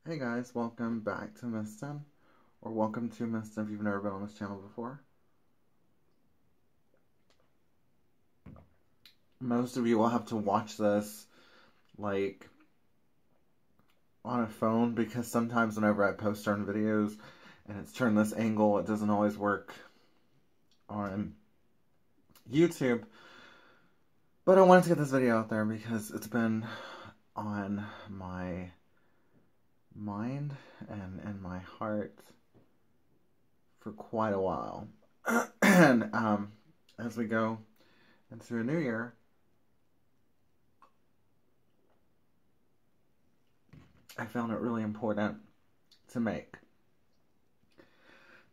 Hey guys, welcome back to Mistin, or welcome to Mistin if you've never been on this channel before. Most of you will have to watch this, like, on a phone, because sometimes whenever I post certain videos and it's turned this angle, it doesn't always work on YouTube. But I wanted to get this video out there because it's been on my mind and in my heart for quite a while. And as we go into a new year, I found it really important to make.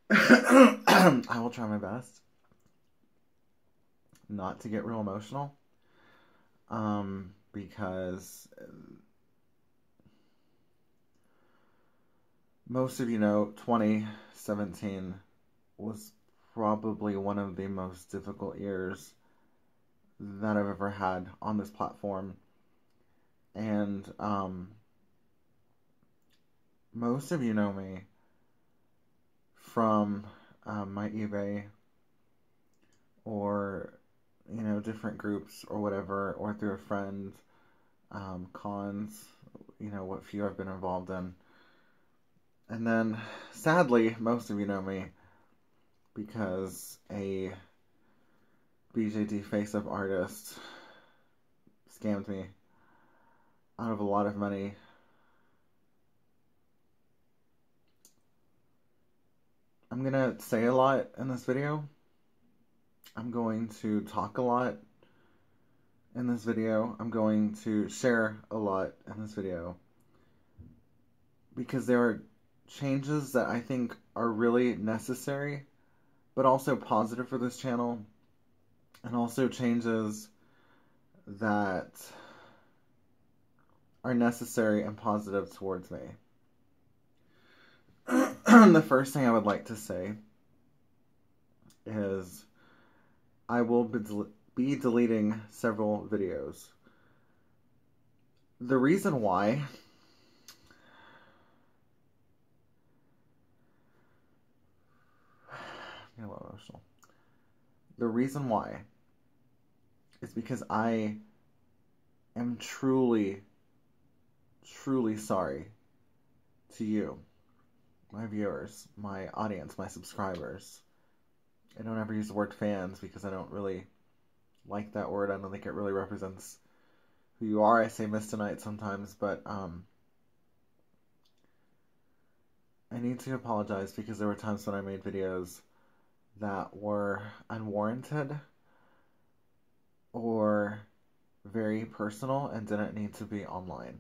I will try my best not to get real emotional, because most of you know 2017 was probably one of the most difficult years that I've ever had on this platform. And most of you know me from my eBay or, you know, different groups or whatever, or through a friend, cons, you know, what few I've been involved in. And then, sadly, most of you know me because a BJD face-up artist scammed me out of a lot of money. I'm gonna say a lot in this video. I'm going to talk a lot in this video. I'm going to share a lot in this video because there are changes that I think are really necessary, but also positive for this channel, and also changes that are necessary and positive towards me. The first thing I would like to say is I will be deleting several videos. The reason why I'm a little emotional. The reason why is because I am truly sorry to you, my viewers, my audience, my subscribers. I don't ever use the word fans because I don't really like that word. I don't think it really represents who you are. I say Miss Tonight sometimes, but I need to apologize because there were times when I made videos that were unwarranted or very personal and didn't need to be online.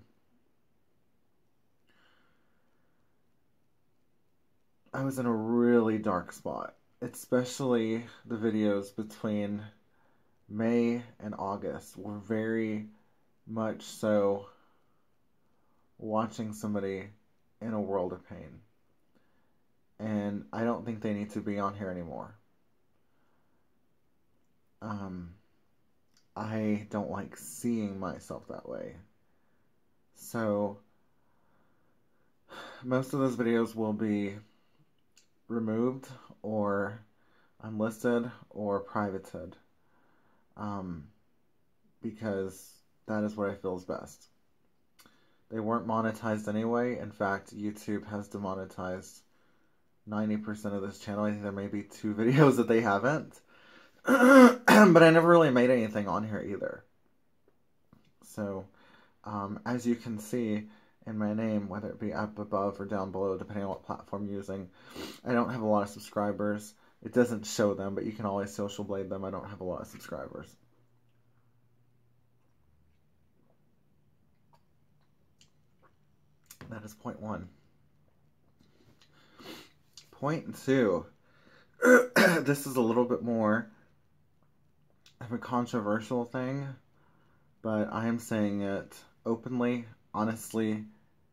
I was in a really dark spot, especially the videos between May and August were very much so watching somebody in a world of pain. And I don't think they need to be on here anymore. I don't like seeing myself that way. So most of those videos will be removed or unlisted or privated, because that is what I feel is best. They weren't monetized anyway. In fact, YouTube has demonetized 90% of this channel. I think there may be 2 videos that they haven't. But I never really made anything on here either. So, as you can see in my name, whether it be up above or down below, depending on what platform you're using, I don't have a lot of subscribers. It doesn't show them, but you can always social blade them. I don't have a lot of subscribers. That is point 1. Point 2. This is a little bit more of a controversial thing, but I am saying it openly, honestly,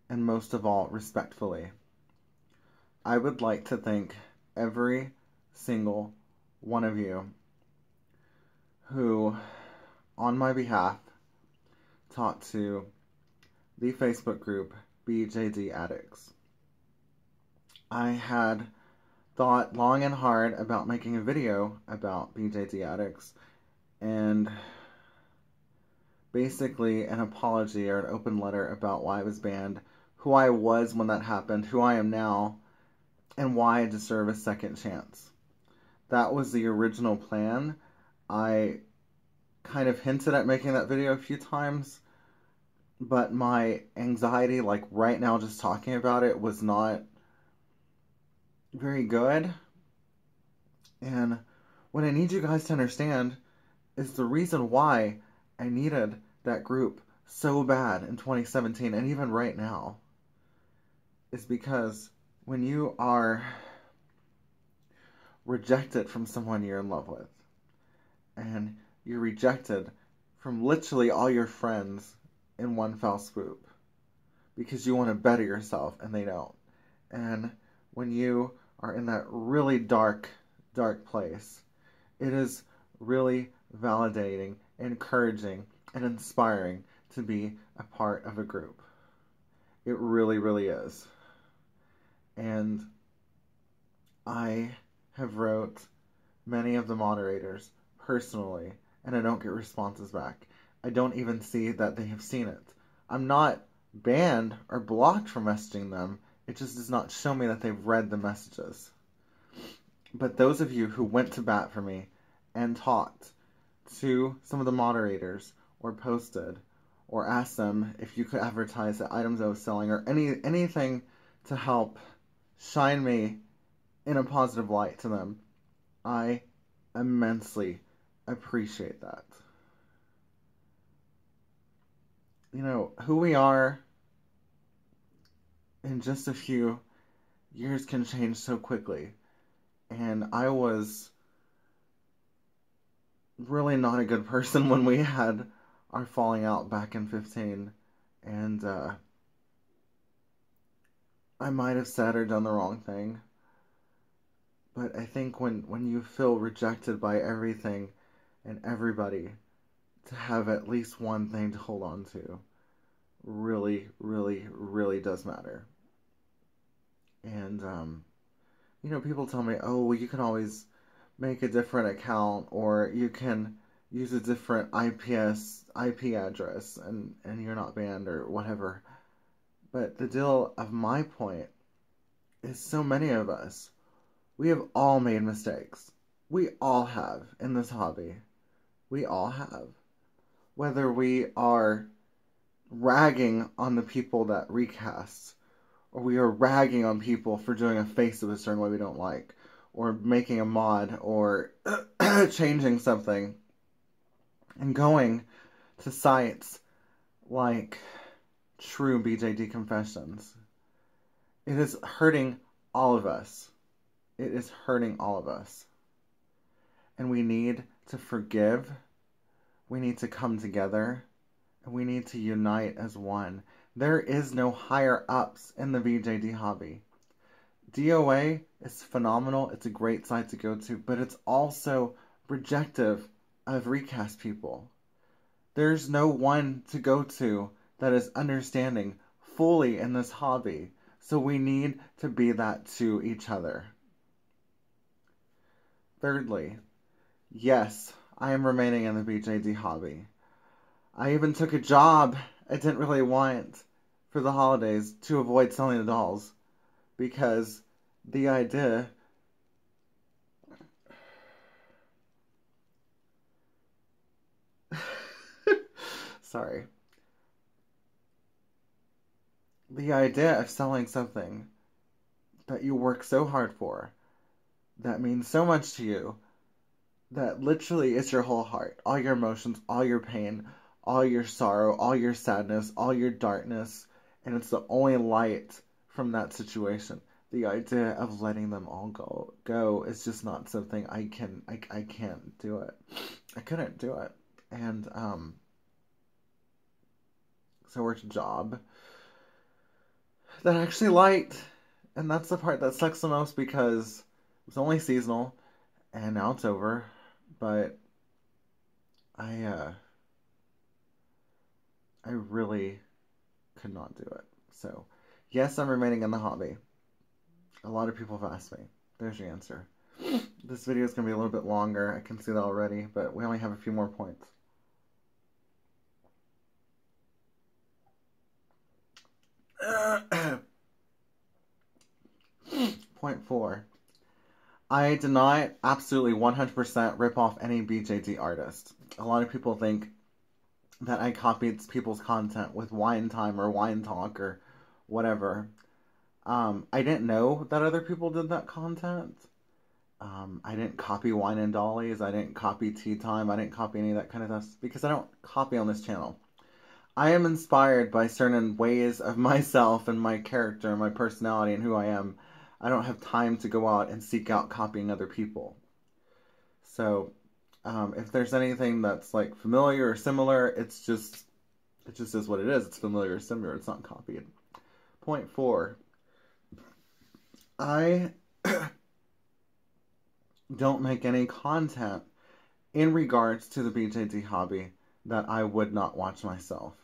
and most of all, respectfully. I would like to thank every single one of you who, on my behalf, talked to the Facebook group BJD addicts. I had thought long and hard about making a video about BJD addicts and basically an apology or an open letter about why I was banned, who I was when that happened, who I am now, and why I deserve a second chance. That was the original plan. I kind of hinted at making that video a few times, but my anxiety, like right now just talking about it, was not very good. And what I need you guys to understand is the reason why I needed that group so bad in 2017 and even right now is because when you are rejected from someone you're in love with and you're rejected from literally all your friends in one fell swoop because you want to better yourself and they don't. And when you are in that really dark place, it is really validating, encouraging, and inspiring to be a part of a group. It really, really is. And I have wrote many of the moderators personally, and I don't get responses back. I don't even see that they have seen it. I'm not banned or blocked from messaging them. It just does not show me that they've read the messages. But those of you who went to bat for me and talked to some of the moderators or posted or asked them if you could advertise the items I was selling or anything to help shine me in a positive light to them, I immensely appreciate that. You know, who we are in just a few years can change so quickly. And I was really not a good person when we had our falling out back in 15. And I might have said or done the wrong thing. But I think when you feel rejected by everything and everybody, to have at least one thing to hold on to really, really, really does matter. And, you know, people tell me, oh, well, you can always make a different account or you can use a different IP address and you're not banned or whatever. But the deal of my point is so many of us, we have all made mistakes. We all have in this hobby. We all have. Whether we are ragging on the people that recast, or we are ragging on people for doing a face of a certain way we don't like, or making a mod, or changing something, and going to sites like True BJD Confessions. It is hurting all of us. It is hurting all of us. And we need to forgive. We need to come together. And we need to unite as one. There is no higher ups in the BJD hobby. DOA is phenomenal. It's a great site to go to. But it's also rejective of recast people. There's no one to go to that is understanding fully in this hobby. So we need to be that to each other. Thirdly, yes, I am remaining in the BJD hobby. I even took a job I didn't really want for the holidays to avoid selling the dolls because the idea sorry. The idea of selling something that you work so hard for, that means so much to you, that literally is your whole heart, all your emotions, all your pain, all your sorrow, all your sadness, all your darkness, and it's the only light from that situation. The idea of letting them all go is just not something I can't do it. I couldn't do it. And so I worked a job that I actually liked, and that's the part that sucks the most because it was only seasonal and now it's over. But I really could not do it. So Yes, I'm remaining in the hobby. A lot of people have asked me. There's your answer. This video is going to be a little bit longer. I can see that already, but we only have a few more points. Point 4. I did not absolutely 100% rip off any BJD artist. A lot of people think that I copied people's content with Wine Time or Wine Talk or whatever. I didn't know that other people did that content. I didn't copy Wine and Dollies. I didn't copy Tea Time. I didn't copy any of that kind of stuff because I don't copy on this channel. I am inspired by certain ways of myself and my character and my personality and who I am. I don't have time to go out and seek out copying other people. So, if there's anything that's like familiar or similar, it just is what it is. It's familiar or similar. It's not copied. Point 4. I don't make any content in regards to the BJD hobby that I would not watch myself.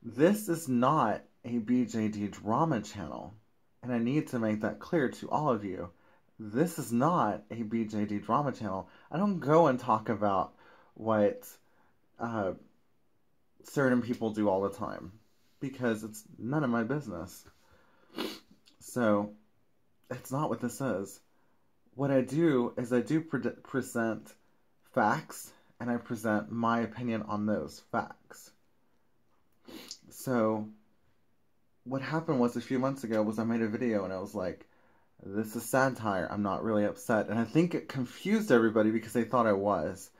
This is not a BJD drama channel, and I need to make that clear to all of you. This is not a BJD drama channel. I don't go and talk about what certain people do all the time because it's none of my business. So, it's not what this is. What I do is I do present facts, and I present my opinion on those facts. So, what happened was a few months ago was I made a video and I was like, this is satire, I'm not really upset. And I think it confused everybody because they thought I was.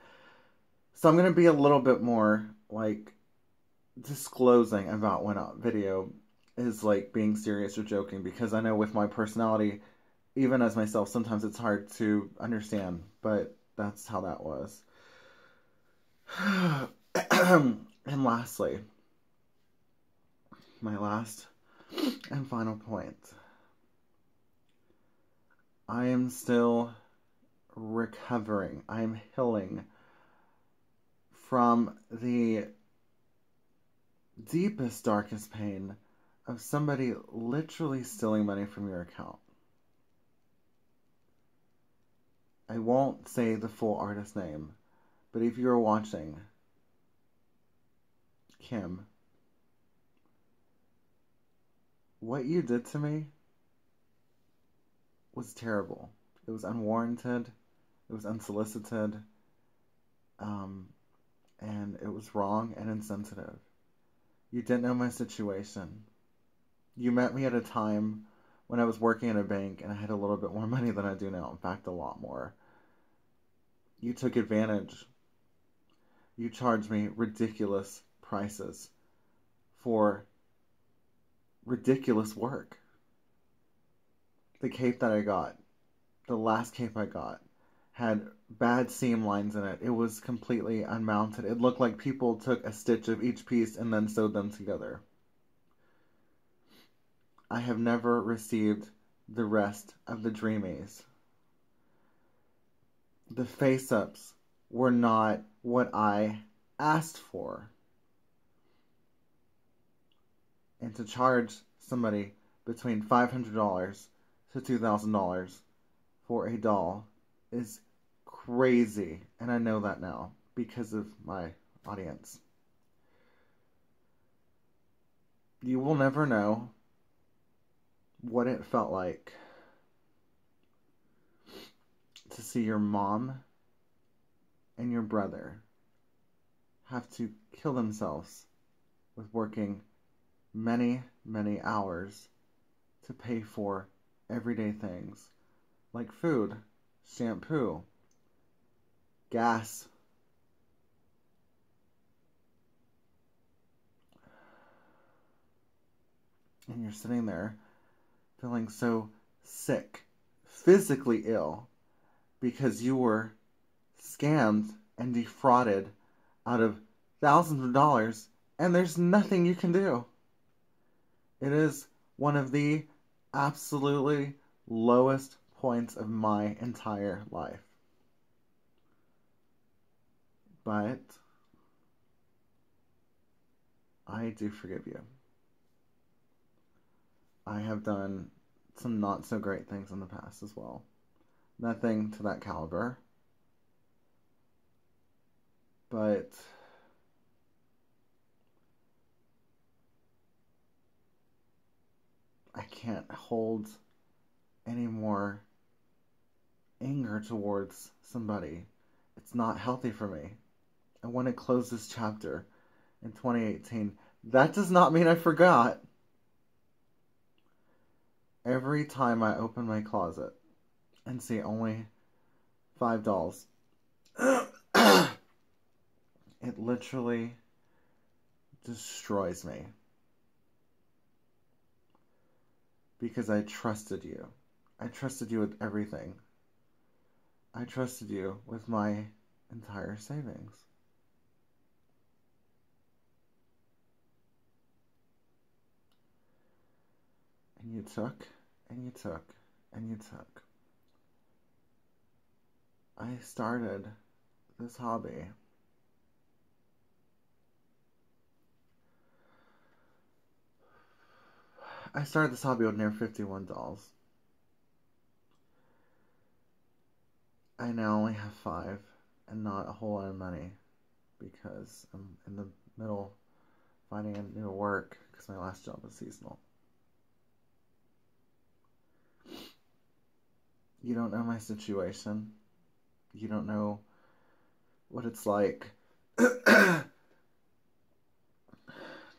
So I'm going to be a little bit more, like, disclosing about when a video is, like, being serious or joking, because I know with my personality, even as myself, sometimes it's hard to understand, but that's how that was. And lastly, my last and final point. I am still recovering. I am healing from the deepest, darkest pain of somebody literally stealing money from your account. I won't say the full artist name, but if you're watching, Kim, what you did to me was terrible. It was unwarranted, it was unsolicited, and it was wrong and insensitive. You didn't know my situation. You met me at a time when I was working in a bank and I had a little bit more money than I do now. In fact, a lot more. You took advantage. You charged me ridiculous prices for ridiculous work. The cape that I got, the last cape I got, had bad seam lines in it. It was completely unmounted. It looked like people took a stitch of each piece and then sewed them together. I have never received the rest of the Dreamies. The face-ups were not what I asked for. And to charge somebody between $500 to $2,000 for a doll is crazy. And I know that now because of my audience. You will never know what it felt like to see your mom and your brother have to kill themselves with working many, many hours to pay for everyday things like food, shampoo, gas. And you're sitting there feeling so sick, physically ill, because you were scammed and defrauded out of thousands of dollars, and there's nothing you can do. It is one of the absolutely lowest points of my entire life. But I do forgive you. I have done some not so great things in the past as well. Nothing to that caliber. But I can't hold any more anger towards somebody. It's not healthy for me. I want to close this chapter in 2018. That does not mean I forgot. Every time I open my closet and see only 5 dolls, it literally destroys me. Because I trusted you. I trusted you with everything. I trusted you with my entire savings. And you took, and you took, and you took. I started this hobby. I started this hobby with near 51 dolls. I now only have 5 and not a whole lot of money because I'm in the middle finding a new work because my last job was seasonal. You don't know my situation. You don't know what it's like to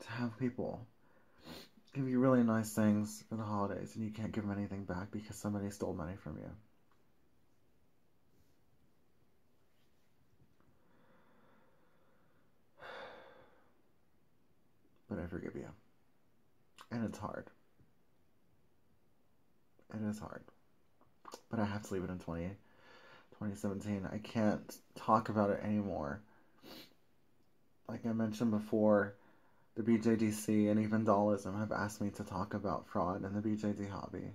have people give you really nice things for the holidays and you can't give them anything back because somebody stole money from you. But I forgive you. And it's hard. It is hard. But I have to leave it in 2017. I can't talk about it anymore. Like I mentioned before, the BJDC and even Dollism have asked me to talk about fraud in the BJD hobby.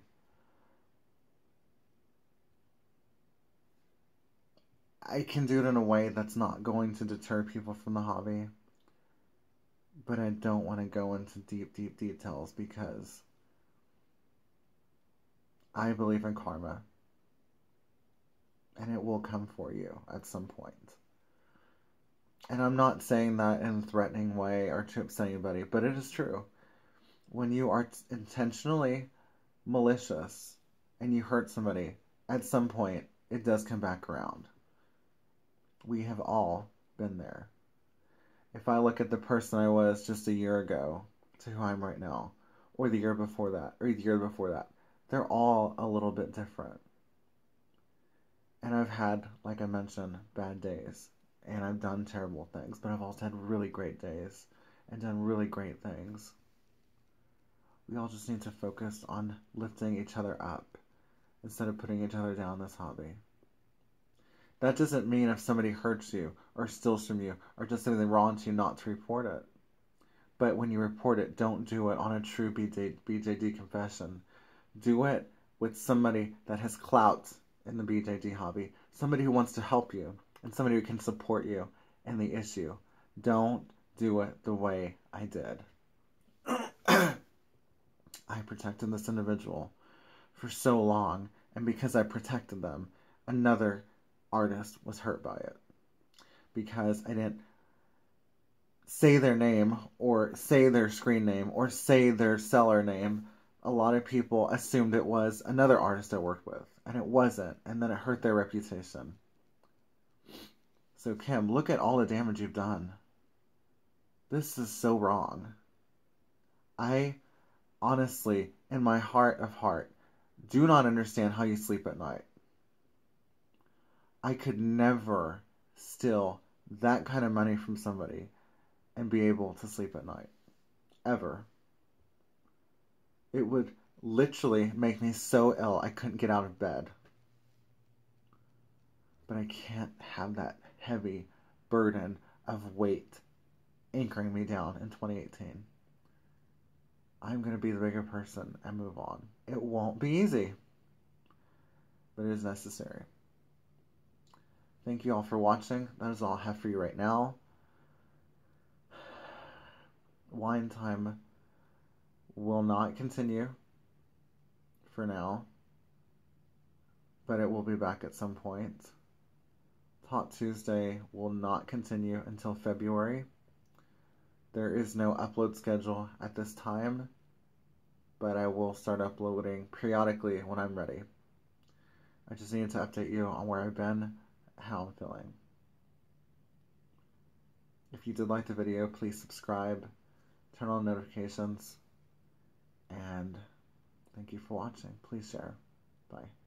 I can do it in a way that's not going to deter people from the hobby. But I don't want to go into deep details because I believe in karma. And it will come for you at some point. And I'm not saying that in a threatening way or to upset anybody, but it is true. When you are intentionally malicious and you hurt somebody, at some point, it does come back around. We have all been there. If I look at the person I was just a year ago to who I am right now, or the year before that, or the year before that, they're all a little bit different. And I've had, like I mentioned, bad days. And I've done terrible things. But I've also had really great days. And done really great things. We all just need to focus on lifting each other up. Instead of putting each other down in this hobby. That doesn't mean if somebody hurts you. Or steals from you. Or does something wrong to you not to report it. But when you report it, don't do it on a true BJD confession. Do it with somebody that has clout in the BJD hobby, somebody who wants to help you, and somebody who can support you in the issue. Don't do it the way I did. I protected this individual for so long, and because I protected them, another artist was hurt by it. Because I didn't say their name, or say their screen name, or say their seller name. A lot of people assumed it was another artist I worked with, and it wasn't, and then it hurt their reputation. So Kim, look at all the damage you've done. This is so wrong. I honestly, in my heart of heart, do not understand how you sleep at night. I could never steal that kind of money from somebody and be able to sleep at night. Ever. It would literally make me so ill I couldn't get out of bed. But I can't have that heavy burden of weight anchoring me down in 2018. I'm going to be the bigger person and move on. It won't be easy, but it is necessary. Thank you all for watching. That is all I have for you right now. Wine time will not continue for now, but it will be back at some point. Talk Tuesday will not continue until February. There is no upload schedule at this time, but I will start uploading periodically when I'm ready. I just needed to update you on where I've been, how I'm feeling. If you did like the video, please subscribe, turn on notifications, and thank you for watching. Please share. Bye.